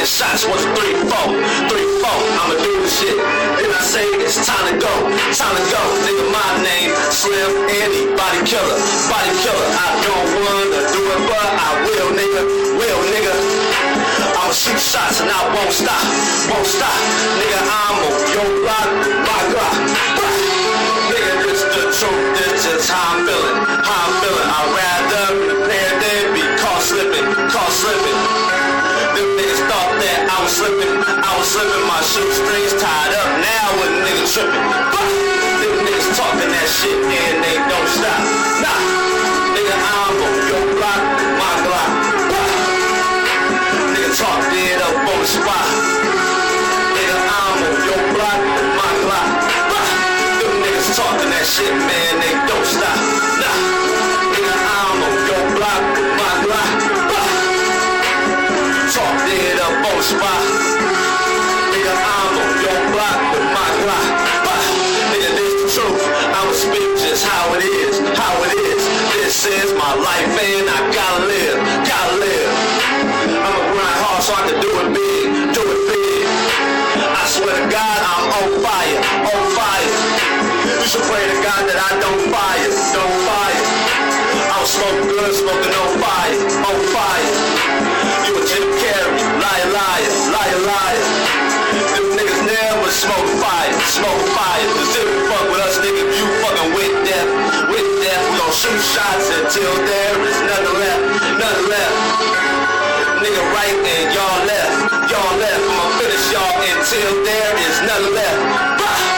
10 shots, 1, 2, 3, 4, 3, 4. I'ma do this shit. Then I say it's time to go, time to go. Nigga, my name Slim Anybody Killer, body killer. I don't wanna do it, but I will, nigga, will, nigga. I'ma shoot shots and I won't stop, won't stop. Nigga, I'm on your block, my Glock. Nigga, this the truth, this just how I'm feeling, how I'm feeling. I'd rather prepare than be caught slipping, caught slipping. Them niggas thought that I was slipping, my shoestrings tied up. Now a nigga tripping. Them niggas talking that shit and they don't stop. Nah, nigga, I'm on your block, my Glock. Nigga, talk dead up on the spot. Nigga, I'm on your block, my Glock. Them niggas talking that shit, man, they don't stop. Nah, nigga, I'm on your block, my Glock. Talk dead up on the spot. Nigga, I'm on your block with my Glock. Nigga, this the truth. I'ma speak just how it is, how it is. This is my life and I gotta live, gotta live. I'ma grind hard so I can do it big, do it big. I swear to God, I'm on fire, on fire. You should pray to God that I don't fire, don't fire. I'm smoking good, smoking on fire, on fire. You a Jim Carrey, liar, liar, liar, liar. Them niggas never smoke fire, smoke fire. Cause if you fuck with us, nigga, you fucking with death, with death. We gon' shoot shots until there is nothing left, nothing left. Nigga right and y'all left, y'all left. I'ma finish y'all until there is nothing left.